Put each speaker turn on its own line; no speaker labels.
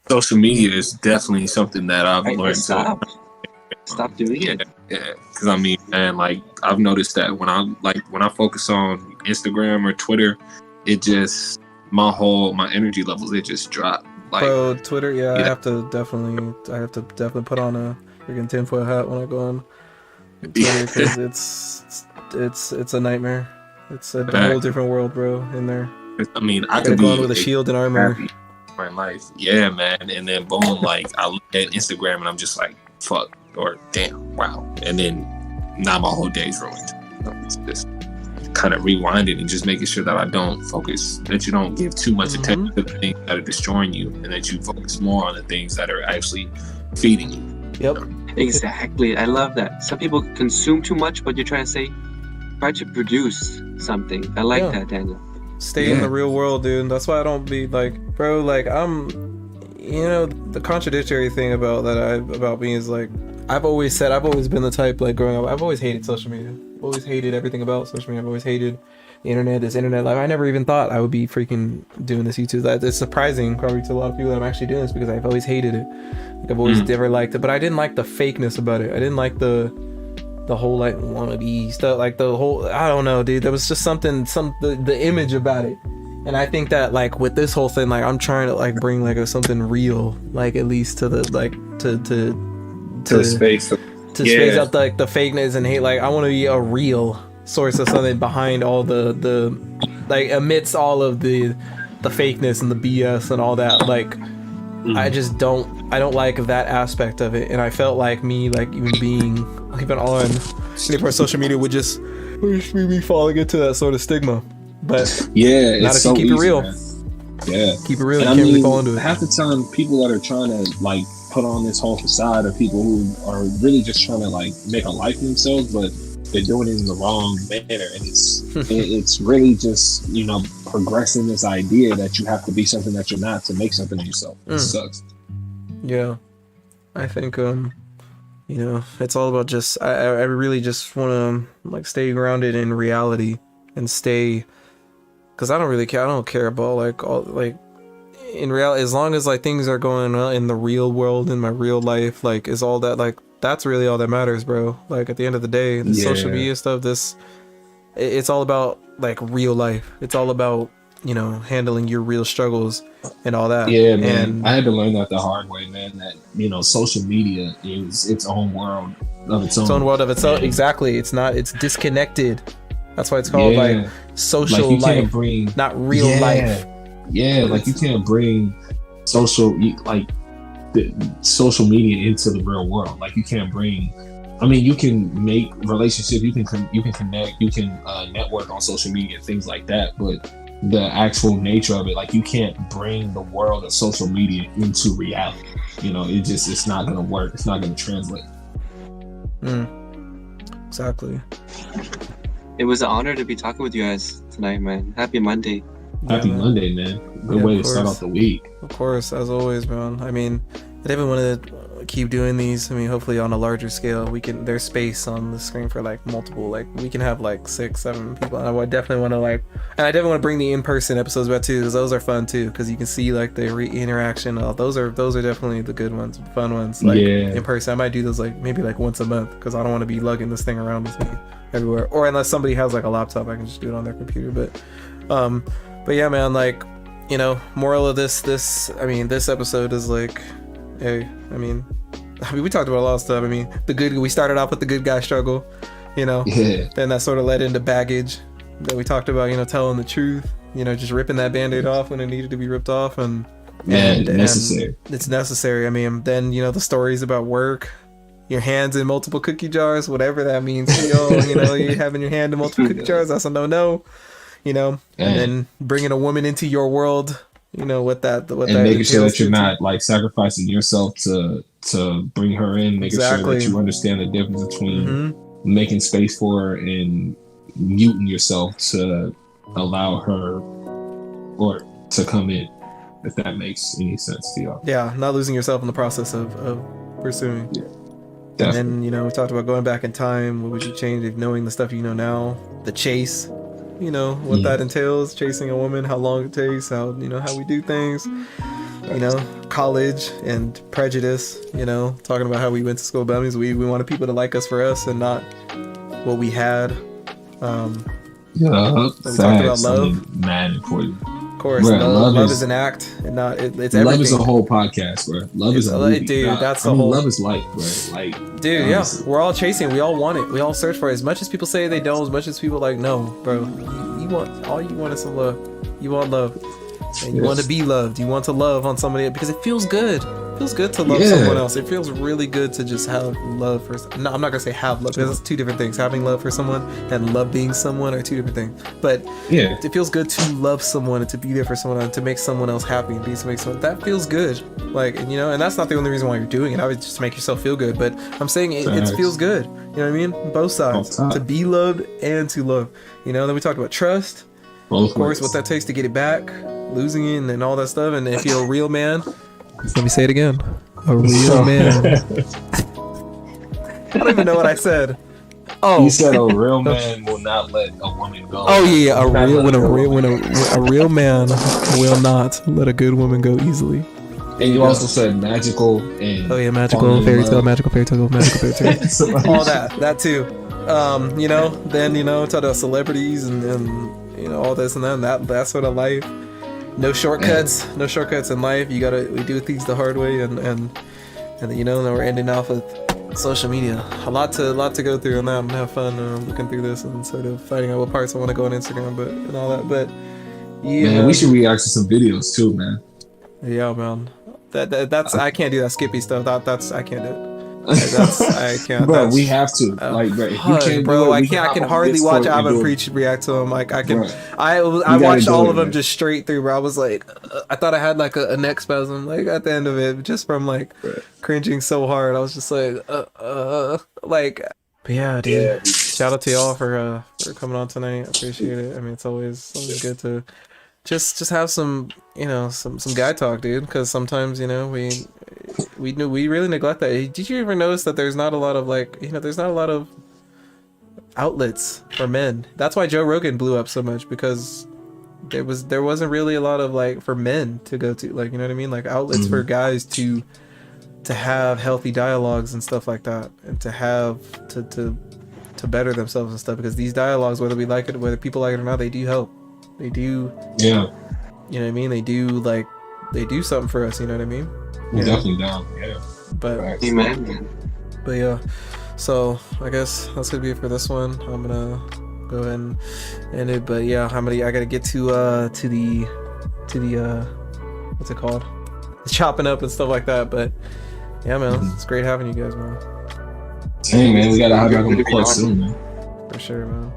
social media is definitely something that I've learned to.
Stop doing it.
Yeah, because I mean, man, like I've noticed that when I focus on Instagram or Twitter, it just my energy levels, it just drop. Like,
bro, Twitter, yeah. I have to definitely put on a freaking tinfoil hat when I go on Twitter, because it's a nightmare. It's a whole different world, bro, in there.
I mean, I could be
on with a shield and armor.
My life, yeah, man, and then boom, like I look at Instagram and I'm just like, fuck, or damn, wow, and then now my whole day's ruined. So it's just kind of rewinding and just making sure that I don't focus, that you don't give too much attention to the things that are destroying you, and that you focus more on the things that are actually feeding you.
Yep.
Exactly. I love that. Some people consume too much, but you're trying to say, try to produce something. I like that, Daniel.
Stay in the real world, dude. That's why I don't be like, bro, like the contradictory thing about me is like, I've always been the type, like growing up, I've always hated social media. I've always hated everything about social media. I've always hated the internet, this internet life. I never even thought I would be freaking doing this YouTube. It's surprising probably to a lot of people that I'm actually doing this, because I've always hated it. Like I've always never liked it, but I didn't like the fakeness about it. I didn't like the whole like wannabe stuff, like the whole, I don't know, dude. There was just the image about it. And I think that like with this whole thing, like I'm trying to like bring like something real, like at least to the like to
space
out like the fakeness and hate. Like I want to be a real source of something behind all the like amidst all of the fakeness and the BS and all that. Like I don't like that aspect of it, and I felt like me, like even on any part of social media would just be falling into that sort of stigma. But
yeah,
not
it's
if
so
you keep
easy,
it real.
man. Yeah,
keep it real.
And
you can't really fall into it.
Half the time, people that are trying to like put on this whole facade are people who are really just trying to like make a life for themselves, but they're doing it in the wrong manner, and it's really just progressing this idea that you have to be something that you're not to make something of yourself. It sucks.
Yeah, I think it's all about just I really just want to like stay grounded in reality and stay, because I don't really care. I don't care about like all like in reality, as long as like things are going on in the real world, in my real life, like is all that, like that's really all that matters, bro. Like at the end of the day, the social media stuff, it's all about like real life. It's all about handling your real struggles and all that.
Yeah, man.
And
I had to learn that the hard way, man. That social media is its own world of its own.
Its own world of its own. Exactly. It's disconnected. That's why it's called like social
like
life, not real life.
Yeah, like you can't bring social media into the real world. Like you can't bring. I mean, you can make relationships, you can connect, you can network on social media, things like that. But the actual nature of it, like you can't bring the world of social media into reality. It's not gonna work. It's not gonna translate.
Exactly.
It was an honor to be talking with you guys tonight, man. Happy Monday.
Happy Monday, man. Good way to start off the week.
Of course, as always, man. I mean, I definitely want to keep doing these. I mean, hopefully on a larger scale, there's space on the screen for like multiple, like we can have like 6-7 people. And I definitely want to bring the in-person episodes back too, because those are fun too, because you can see like the interaction. Those are definitely the good ones, the fun ones. Like in person, I might do those like maybe like once a month, because I don't want to be lugging this thing around with me everywhere. Or unless somebody has like a laptop, I can just do it on their computer. But yeah, man, like, moral of this episode is like, hey, I mean, we talked about a lot of stuff. I mean, we started off with the good guy struggle, then that sort of led into baggage that we talked about, telling the truth, just ripping that band-aid off when it needed to be ripped off, and
necessary.
It's necessary. I mean, then, the stories about work, your hands in multiple cookie jars, whatever that means, you're having your hand in multiple cookie jars, that's a no. And then bringing a woman into your world, what that
making sure that you're not like sacrificing yourself to bring her in, making sure that you understand the difference between making space for her and muting yourself to allow her or to come in, if that makes any sense to y'all.
Yeah, not losing yourself in the process of pursuing.
Yeah,
definitely. And then we talked about going back in time, what would you change if knowing the stuff you know now, the chase, what that entails, chasing a woman, how long it takes, how how we do things, college and prejudice, you know, talking about how we went to school bummies. We wanted people to like us for us and not what we had.
Yeah,
we talked about love.
Mad important.
Of course, love is an act and not it's everything.
Love is a whole podcast, bro. Love is a movie.
Dude,
love is life, bro. Like,
dude, yeah, we're all chasing. We all want it. We all search for it. As much as people say they don't, as much as people like, no, bro. You want is some love. You want love. And you want to be loved. You want to love on somebody because it feels good. It feels good to love someone else. It feels really good to just have love for. No, I'm not gonna say have love because it's two different things. Having love for someone and love being someone are two different things. But it feels good to love someone and to be there for someone and to make someone else happy and be to make someone that feels good. Like, and you know, and that's not the only reason why you're doing it. I would just make yourself feel good. But I'm saying it feels good. You know what I mean? Both sides. To be loved and to love. You know. Then we talked about trust. Of course, what that takes to get it back. Losing it and all that stuff, and if you're a real man, let me say it again, a real man. I don't even know what I said. Oh,
you said a real man will not let a woman go.
Oh yeah, a real man will not let a good woman go easily.
And you also said magical and
magical fairy tale, magical fairy tale. All that too. You know, then talk about celebrities and you know all this and that sort of life. No shortcuts in life. We do things the hard way, and you know, now we're ending off with social media. A lot to go through on that and have fun looking through this and sort of finding out what parts I want to go on Instagram, and all that. But yeah,
man, we should react to some videos too, man.
Yeah, man. That's I can't do that Skippy stuff. I can't do it. I can't.
Bro, we have to. Like, bro, if you can't do it,
I can hardly watch Ivan Preach react to him. Like, I can. Bro, I watched all of them just straight through. Bro, I was like, I thought I had like a neck spasm. Like at the end of it, just from like cringing so hard. I was just like, like. But yeah, dude. Yeah. Shout out to y'all for coming on tonight. I appreciate it. I mean, it's always good to just have some, you know, some guy talk, dude. Because sometimes, you know, we really neglect that. Did you ever notice that there's not a lot of there's not a lot of outlets for men? That's why Joe Rogan blew up so much, because there wasn't really a lot of like for men to go to, like, you know what I mean, like outlets for guys to have healthy dialogues and stuff like that, and to have to better themselves and stuff, because these dialogues, whether we like it, whether people like it or not, they do help. They do. Yeah. You know what I mean? They do something for us. You know what I mean?
We're definitely down. Yeah.
But
amen.
But yeah. So I guess that's gonna be it for this one. I'm gonna go ahead and end it. But yeah, I gotta get to the what's it called? Chopping up and stuff like that. But yeah, man, it's great having you guys, man.
Hey man, we gotta have you on the court soon, man.
For sure, man.